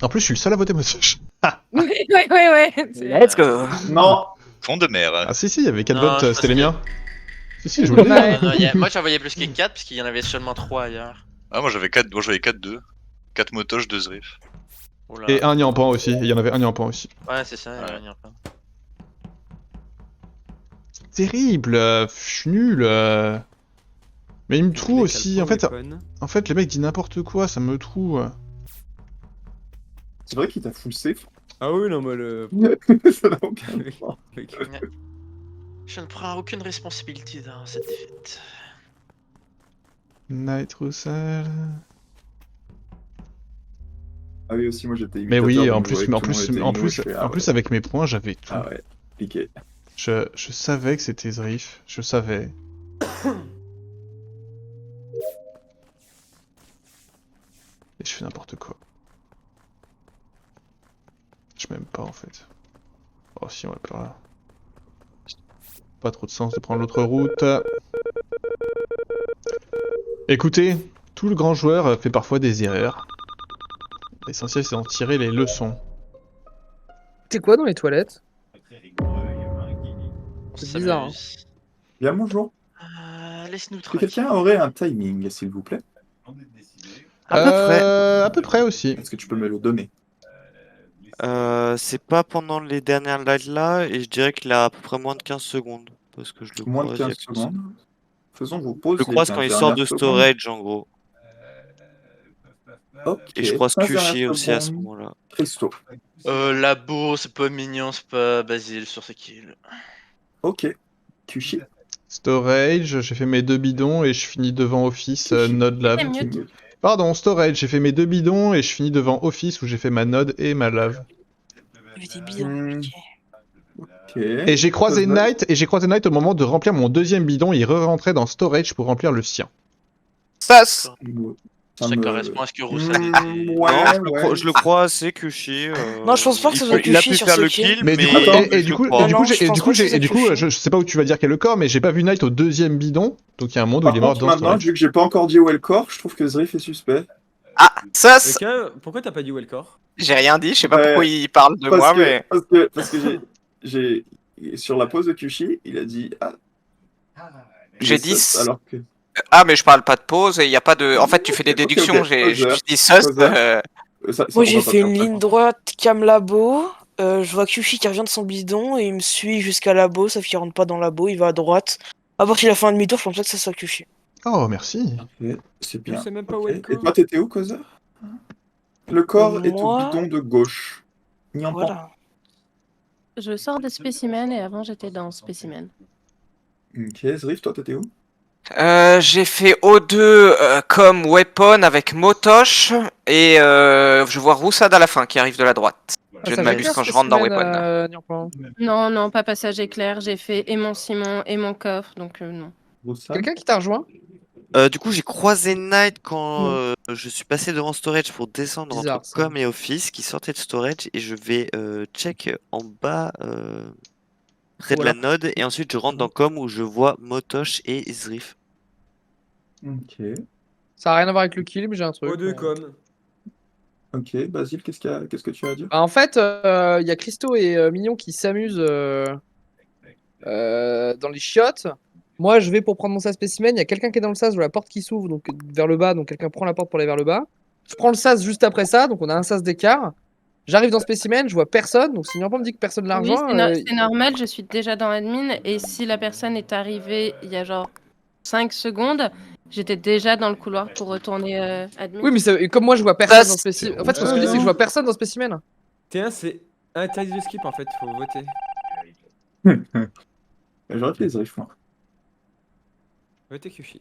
En plus, je suis le seul à voter Motoche. Ouais. Let's go. Non. Fond de mer. Ah si, il y avait 4 Non, votes, je c'était les pense miens. Si, je vous le dis. Ouais. Non, moi j'en voyais plus que 4 parce qu'il y en avait seulement 3 ailleurs. Ah, moi j'avais 4-2. 4 motoches, 2 Zrif. Oh là. Et un Nyampan aussi, il y en avait un Nyampan aussi. Ouais, c'est ça, Ouais. il y en a plein. Terrible, je suis nul. Mais il me troue aussi, en fait les mecs disent n'importe quoi, ça me troue. C'est vrai qu'il t'a full safe. Ah oui, non, mais le. Ça n'a aucun Avec- sens. avec- Je ne prends aucune responsabilité dans cette défaite. Night Roussel. Ah oui, aussi, moi j'étais Mais imitateur, oui, donc en je plus, voyais mais en que tout le monde plus, était en Ino, plus, je fais, ah en plus ouais. avec mes points, j'avais tout. Ah ouais, piqué. Je savais que c'était Zrif, je savais. Et je fais n'importe quoi. Je m'aime pas en fait. Oh si, on va plus là. Pas trop de sens de prendre l'autre route. Écoutez, tout le grand joueur fait parfois des erreurs. L'essentiel c'est d'en tirer les leçons. T'es quoi dans les toilettes? On C'est bizarre, s'amuse. Bien, bonjour. Laisse-nous Est-ce que tranquille. quelqu'un aurait un timing, s'il vous plaît? À peu près. À peu près aussi. Est-ce que tu peux me le donner? C'est pas pendant les dernières lives là, et je dirais qu'il a à peu près moins de 15 secondes. Parce que je le Moins de croise. il y a 15 15 secondes. secondes. Faisons vos pauses. Je le croise les quand il 15 sort de dernières secondes. storage en gros. Ok. Et je croise 15 Kushi dernières aussi à ce secondes. moment-là. Christo. Labo, c'est pas mignon, c'est pas Basile sur ses kills. Ok. Kushi. Storage, j'ai fait mes 2 bidons et je finis devant Office Node Lab. C'est mieux. Pardon, Storage, j'ai fait mes 2 bidons et je finis devant Office où j'ai fait ma Node et ma lave. Il y avait des bidons. Hmm. ok. Ok. Et j'ai croisé Knight au moment de remplir mon 2ème bidon, il re-rentrait dans Storage pour remplir le sien. Sas Ça correspond à ce que Roussel Hmm, a dit. ouais, Non, je le crois assez Kushi. Non, je pense pas que ce soit il a Kushi pu sur faire ce le kill. kill, Mais mais du coup, je le crois. je sais pas où tu vas dire quel est le corps, mais j'ai pas vu Knight au 2ème bidon, donc il y a un monde où Par il est mort contre, dans maintenant, Storage. vu que j'ai pas encore dit où est le corps, je trouve que Zrif est suspect. Ah, Sas Pourquoi t'as pas dit où est le corps? J'ai rien dit, je sais pas Ouais, pourquoi il parle de moi, mais. Parce que j'ai. Sur la pause de Kushi, il a dit. Ah. J'ai Mais dit. ça, alors que. Ah, mais je parle pas de pause et il y a pas de. En fait, tu fais des Ok, déductions. ok. J'ai Causeur, juste dit Sus. causeur. Ça, Moi on j'ai va pas fait faire une ça. ligne droite cam labo, je vois Kushi qui revient de son bidon et il me suit jusqu'à labo, sauf qu'il rentre pas dans labo, il va à droite. À part qu'il a fait un demi-tour, je pense pas que ça soit Kushi. Oh, merci. Ok, c'est bien. sais même pas où Ok. est le corps. Et toi, t'étais où, causeur? Le corps est au Moi, bidon de gauche. Nyampan. voilà. Je sors de spécimen et avant j'étais dans spécimen. Ok, Zrif, toi, t'étais où? J'ai fait O2 comme weapon avec Motosh et je vois Roussad à la fin qui arrive de la droite. Je ne m'abuse quand je rentre dans weapon. Non, non, pas passage éclair, j'ai fait et mon ciment et mon coffre, donc non. Roussad. Quelqu'un qui t'a rejoint? Du coup, j'ai croisé Knight quand Non. je suis passé devant storage pour descendre Bizarre, entre ça. com et office qui sortait de storage et je vais check en bas près de la node et ensuite je rentre dans com où je vois Motosh et Zrif. Ok. Ça a rien à voir avec le kill, mais j'ai un truc. O2 com. Ok, Basile, qu'est-ce que tu as à dire? Bah, en fait, il y a Christo et Mignon qui s'amusent dans les chiottes. Moi, je vais pour prendre mon sas spécimen. Il y a quelqu'un qui est dans le sas, je vois la porte qui s'ouvre donc vers le bas, donc quelqu'un prend la porte pour aller vers le bas. Je prends le sas juste après ça, donc on a un sas d'écart. J'arrive dans spécimen, je vois personne, donc si Nyampan me dit que personne l'a Oui, rejoint, c'est normal, je suis déjà dans admin et si la personne est arrivée il y a genre 5 secondes, j'étais déjà dans le couloir pour retourner admin. oui, mais comme moi je vois personne dans spécimen. En fait, ce que je dis, c'est que je vois personne dans spécimen. T1, c'est interdit de skip en fait, faut voter. J'aurais fait les Zrif, moi. Votez Kushi.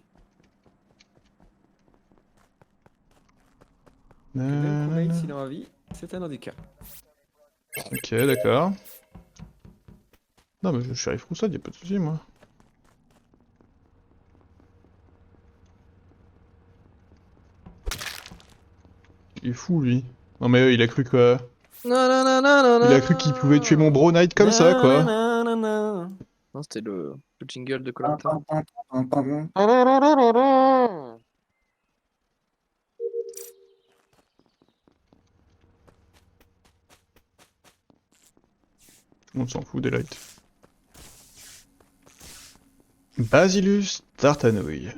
Nanana. Même Knight, s'il a envie, c'est un handicap. Ok, d'accord. Non, mais je suis arrivé Roussad, y'a pas de soucis, moi. Il est fou, lui. Non, mais il a cru quoi? Il a cru qu'il pouvait tuer mon bro Knight comme ça, quoi. Non, c'était le jingle de Koh-Lanta. Tout le monde s'en fout des lights. Basilus Tartanouille.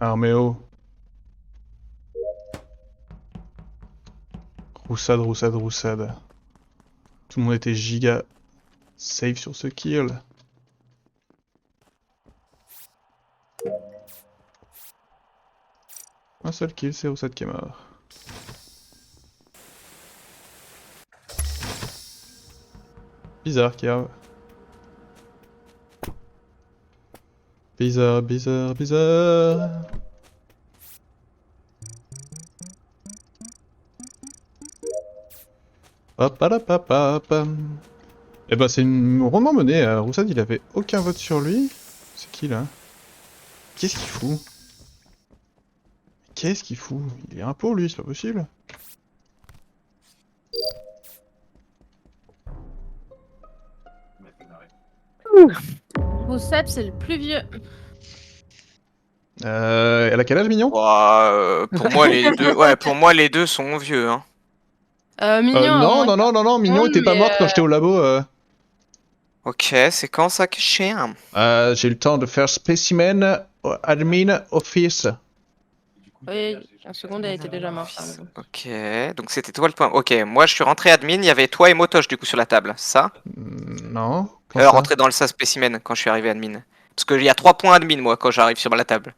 Arméo. Roussade, roussade, roussade. Tout le monde était giga safe sur ce kill. Un seul kill, c'est Roussade qui est mort. Bizarre, Kerv. Bizarre, bizarre, bizarre. Hop, hop, hop, hop. Eh ben, c'est une rondement menée. Roussade, il avait aucun vote sur lui. C'est qui là? Qu'est-ce qu'il fout? Qu'est-ce qu'il fout? Il est un pot lui, c'est pas possible. Roussade, c'est le plus vieux. Elle a quel âge, Mignon? Pour moi, les deux, ouais, pour moi, les deux sont vieux. Hein. Mignon. Non, Mignon était pas morte quand j'étais au labo. Ok, c'est quand ça que j'ai J'ai eu le temps de faire spécimen admin office. Oui, en seconde, elle était déjà morte. Ok, donc c'était toi le point. Ok, moi je suis rentré admin, il y avait toi et Motosh du coup sur la table, ça Non. Comment ça rentré dans le SAS spécimen quand je suis arrivé admin. Parce qu'il y a 3 points admin moi quand j'arrive sur la table.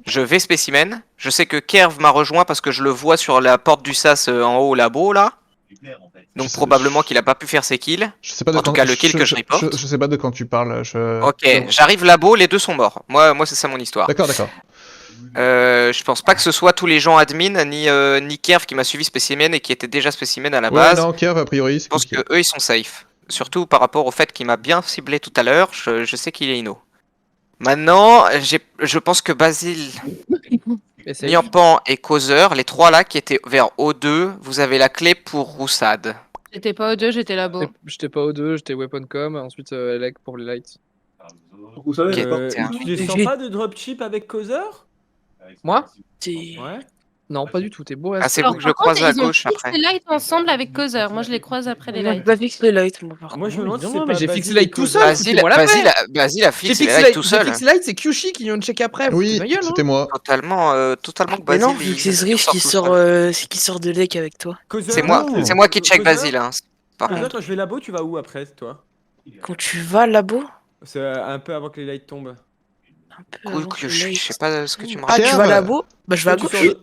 Je vais spécimen, je sais que Kerv m'a rejoint parce que je le vois sur la porte du SAS en haut au labo là. Donc probablement qu'il a pas pu faire ses kills. Je sais pas de En tout cas le kill que je reporte. Je sais pas de quand tu parles. Ok, j'arrive labo, les deux sont morts. Moi c'est ça mon histoire. D'accord. Je pense pas que ce soit tous les gens admin, ni Kerv qui m'a suivi spécimen et qui était déjà spécimen à la base. Ouais, non, Kerv, a priori, Je pense que eux ils sont safe. Surtout par rapport au fait qu'il m'a bien ciblé tout à l'heure, je sais qu'il est Ino. Maintenant, je pense que Basile, Niampan et Causeur, les trois là qui étaient vers O2, vous avez la clé pour Roussade. J'étais pas au 2, j'étais là-bas. J'étais pas au 2, j'étais Weaponcom, ensuite Elec pour les lights. Vous savez, Tu descends pas de dropship avec Causeur? Moi? Ouais. Non, pas du tout, t'es beau. Ah, c'est Alors, vous que je par contre, croise à ils ont gauche fixé après. les lights ensemble avec Causeur. Moi, je les croise après les On a lights. pas fixé les lights, moi, par contre. Moi je me demande si Non, c'est mais pas j'ai Basile fixé light et tout Causeur. seul. Basile, foutez-moi la paix. Basile a J'ai fixé fixé les lights tout seul. light, c'est Kyushi qui vient de check après. Oui, foutez ma gueule, c'était moi. Totalement que Mais Basile. non, vu que c'est Zrif qui sort de Lake avec toi. C'est moi qui check Basile. Hein. Par Causeur, contre. quand je vais labo, tu vas où après, toi? Quand tu vas labo, C'est un peu avant que les lights tombent. un peu Cool, avant que je le light- sais pas ce que tu me Ah, racontes. tu vas labo? Bah, je vais à Toi, tu gauche. sors de-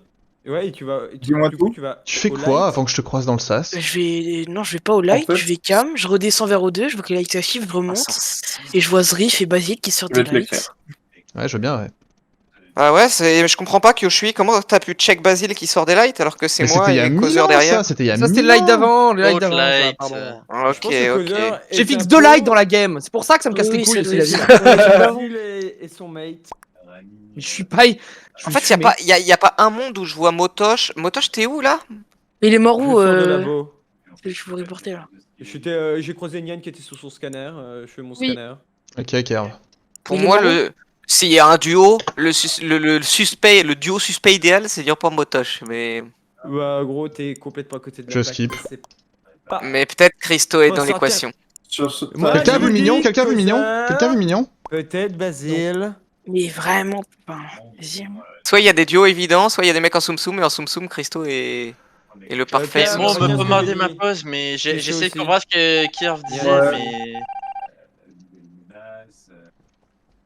Ouais, et tu vas. Dis-moi du coup, tout. tu vas Tu fais au quoi light. avant que je te croise dans le sas? Non, je vais pas au light, fait- je vais cam, je redescends vers O2, je vois que les lights s'affichent, je remonte, et je vois Zrif et Basile qui sortent Je des vais te lights. l'écrire. Ouais, je veux bien, ouais. Ah ouais, je comprends pas Kyoshui, comment t'as pu check Basile qui sort des lights alors que c'est Mais moi c'était il y a et 1000 Causeur ans, derrière. ça, c'était il y a Ça, c'était 1000 le light ans. d'avant, le light Autre d'avant. ça, light. pardon. Je pense Ok, que ok. Causeur J'ai est fixe un 2 peu- lights dans la game. C'est pour ça que ça me casse les Oui, couilles ça aussi doit la être vie. ça. Basile et son mate. Mais je suis pas. En fait, y a pas un monde où je vois Motosh. Motosh, t'es où là? Il est mort Je où sors de labo. Je vous reporter là. J'ai croisé Nian qui était sous son scanner. Je fais mon Oui. scanner. Ok, Kerv. Pour Il est moi, mort s'il y a un duo, le suspect, le duo suspect idéal, c'est Niampan Motosh. Mais Bah, gros, t'es complètement à côté de la Je plaque, skip. c'est pas- mais peut-être Christo est Faut dans sortir. l'équation. Sur ce... Moi, Quelqu'un a je vu vous Mignon? dis Quelqu'un a vu Mignon? Causeur. Quelqu'un a vu Mignon? Peut-être Basile. Mais vraiment pas. Vas-y. Soit il y a des duos évidents, soit il y a des mecs en Soum Soum, et en Soum Soum, Christo est le parfait. Ok, Bon, on on me va peut bien marder se ma dire. pause, mais C'est chaud j'essaie de aussi. comprendre ce que Kirv disait, Ouais. mais.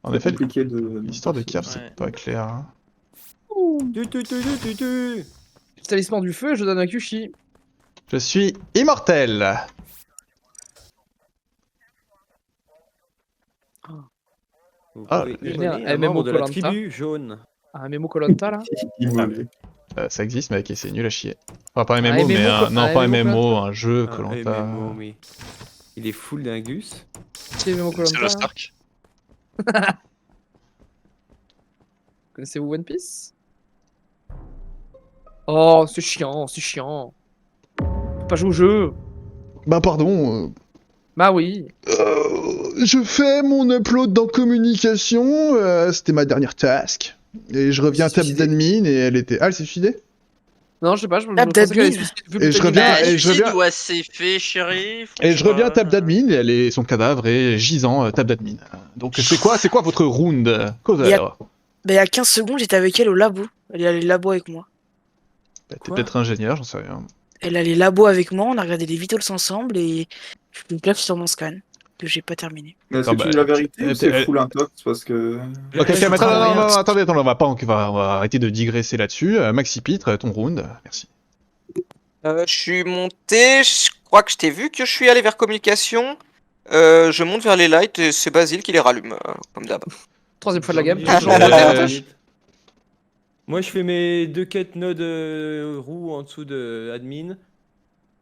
En effet, compliqué de... l'histoire de Kerv, c'est Ouais. pas clair. Hein. Tu. Établissement du feu, je donne à Kyushi. Je suis immortel. Ah, Oui, j'ai un un membre de la MMO tribu jaune. Un Memo Colanta là. Immolé. Ça existe, mec, et c'est nul à chier. Enfin, pas un Un MMO, mais MMO, un... Non, un pas un MMO, MMO, un jeu, Ah, Koh-Lanta. MMO, mais il est full dingus. C'est Memo C'est Colanta. Lost Ark. Connaissez-vous One Piece? Oh, c'est chiant, c'est chiant. Faut pas jouer au jeu. Bah, pardon. Bah oui. Je fais mon upload dans communication, c'était ma dernière task. Et je reviens à table suicidée. d'admin et elle était... Ah, elle s'est suicidée? Non, je sais pas, je me Table pensais qu'elle allait d'admin. se suicider, vu Et que je t'as dit- reviens- Bah, et je reviens- doit s'effacer, shérif. Et je reviens table d'admin, son cadavre est gisant table d'admin. Donc c'est quoi votre round, Causeur? Bah, il y a 15 secondes, j'étais avec elle au labo. Elle est allée au labo avec moi. T'es Quoi peut-être ingénieur, j'en sais rien. Elle allait labo avec moi, on a regardé les vitals ensemble et je fais une plaf sur mon scan que j'ai pas terminé. Mais est-ce Ah que tu bah, dis la vérité elle- ou c'est elle- full intox parce que. Ok, Ouais, mais attends, très non, bien. attendez, on va arrêter de digresser là-dessus. Maxi Pitre, ton round, merci. Je suis monté, je crois que je t'ai vu que je suis allé vers communication. Je monte vers les lights et c'est Basile qui les rallume, comme d'hab. Troisième fois de la gamme. J'ai envie de Toujours dire- voté, Motoche Moi, je fais mes 2 quêtes node roue en dessous de admin.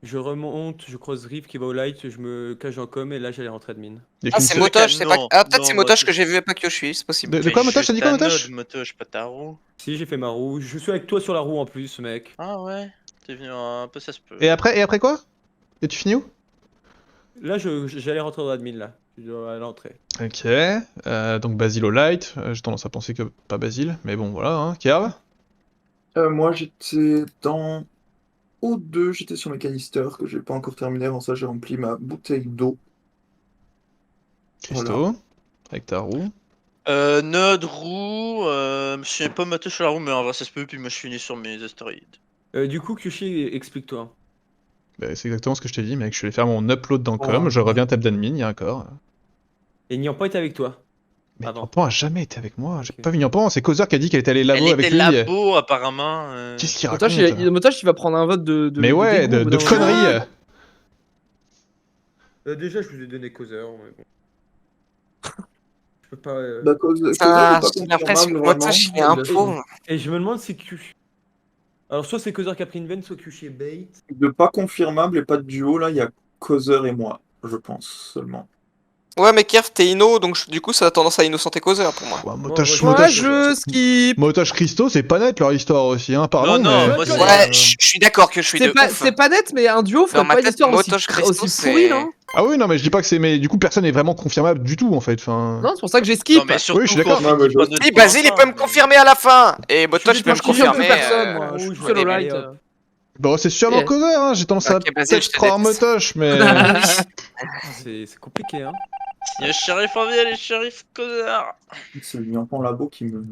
Je remonte, je croise Riff qui va au light, je me cache en com et là j'allais rentrer admin. Ah, c'est Motoche, Motoche, c'est pas. non, Ah, peut-être non, c'est Motoche Motoche. que j'ai vu et pas Kyoshi, c'est possible. De quoi, Motoche? T'as dit quoi, Motoche? Motoche, pas ta roue. Si, j'ai fait ma roue. Je suis avec toi sur la roue en plus, mec. Ah ouais, t'es venu un peu, ça se peut. Et après quoi? Et tu finis où? Là, j'allais rentrer dans admin là. Je dois aller à l'entrée. Ok, donc Basile au light, j'ai tendance à penser que pas Basile, mais bon voilà, hein. Kerv? Moi, j'étais dans O2, j'étais sur mes canisters que j'ai pas encore terminé. Avant ça, j'ai rempli ma bouteille d'eau. Christo, avec ta roue. Node, roue, je me souviens pas Motoche sur la roue, mais en vrai ça se peut, puis moi je suis né sur mes astéroïdes. Du coup, Kyushi, explique-toi. Bah, c'est exactement ce que je t'ai dit, mec. Je suis allé faire mon upload dans Oh. com, je reviens table d'admin, il y a un corps. Et Nyampan était avec toi. Mais Avant. Nyampan a jamais été avec moi, j'ai Ok. pas vu Nyampan, c'est Causeur qui a dit qu'elle était allée labo Elle avec était lui. labo apparemment. Qu'est-ce qu'il raconte? Motoche, il va prendre un vote de. Mais ouais, dégoût, de au bout d'un moment. conneries. Déjà, je vous ai donné causeur, mais bon. Je peux pas. Bah, cause Ça, pas j'ai l'impression que confirmable, Motoche il est vraiment. un pauvre. Et je me demande si Kyushi. Alors, soit c'est causeur qui a pris une veine, soit Kyushi est bait. De pas confirmable et pas de duo, là, il y a Causeur et moi, je pense seulement. Ouais, mais Kerf, t'es Inno, donc du coup ça a tendance à innocenter Causeur pour moi. Ouais, Motoche, Ouais, Moi, Motoche, je skip. Motoche Christo, c'est pas net leur histoire aussi, hein, pardon. Non, mais... moi, c'est- Ouais, je suis d'accord que je suis de C'est ouf. pas net, mais un duo ferait Dans ma pas une tête, histoire aussi, Motoche Christo, aussi pourrie, c'est- non? Ah oui, non, mais je dis pas que c'est... Mais du coup, personne n'est vraiment confirmable du tout, en fait. Enfin... Non, c'est pour ça que j'ai skip. Non, mais surtout Oui, je suis d'accord. qu'on Ouais, finit mais pas je- notre Si, Basile il point peut me ensemble. confirmer à la fin. Et Motoche Je peut me suis plus confirmer. personne, moi. Je oui, suis je seul au vois, light. allez, Bon, c'est sûrement Ok. Causeur, hein, j'ai tendance à Ok, Basile, je peut-être te croire déteste. Motoche, mais... C'est compliqué, hein. Il y a shérif en vie, les shérif causeur. C'est le Nyampan Labo qui me.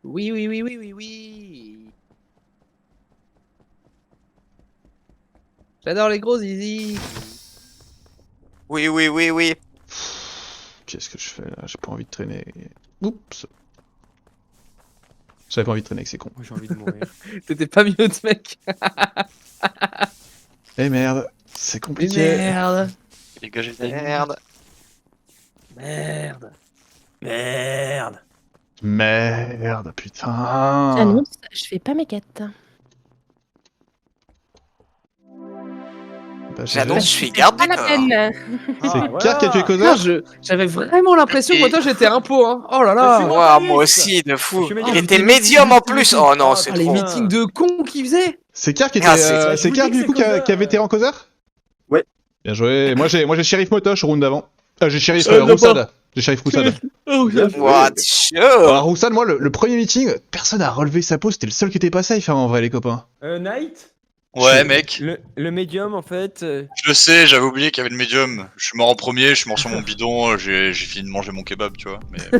Oui, oui, oui, oui, oui, oui. J'adore les gros zizi. Oui, oui, oui, oui. Qu'est-ce que je fais, là? J'ai pas envie de traîner... Oups. J'avais pas envie de traîner avec ces cons. Moi, j'ai envie de mourir. T'étais pas mute, mec. Eh merde, c'est Mais compliqué. merde. Dégagez de la Merde. Merde. Merde. Merde, putain. J'annonce, je fais pas mes quêtes. Bah, J'annonce, je suis garde Pas du la corps. peine. C'est Kerr qui a tué Putain, Causeur? j'avais vraiment l'impression que moi, j'étais un pot, hein. Oh là Bah, là. Ouah, moi aussi, de fou. Je suis Il médium. était médium en plus. Oh non, c'est Ah, les trop. meetings de cons qu'ils faisaient. C'est Kerr qui était... Ah, c'est- c'est je vous Kerr, dis que du c'est coup, Causeur, qui avait été en Causeur? Ouais. Bien joué. Moi, j'ai Shérif Motoche au round d'avant. J'ai Shérif non, Roussad. J'ai Shérif Roussad. Oh, Bien joué. What, chaud. Alors, Roussad, moi, le premier meeting, personne a relevé sa peau. C'était le seul qui était pas safe, hein, en vrai, les copains. Knight Ouais, mec, le médium, en fait. je le sais, j'avais oublié qu'il y avait le médium. Je suis mort en premier, je suis mort sur mon bidon, j'ai fini de manger mon kebab, tu vois. Mais, ouais.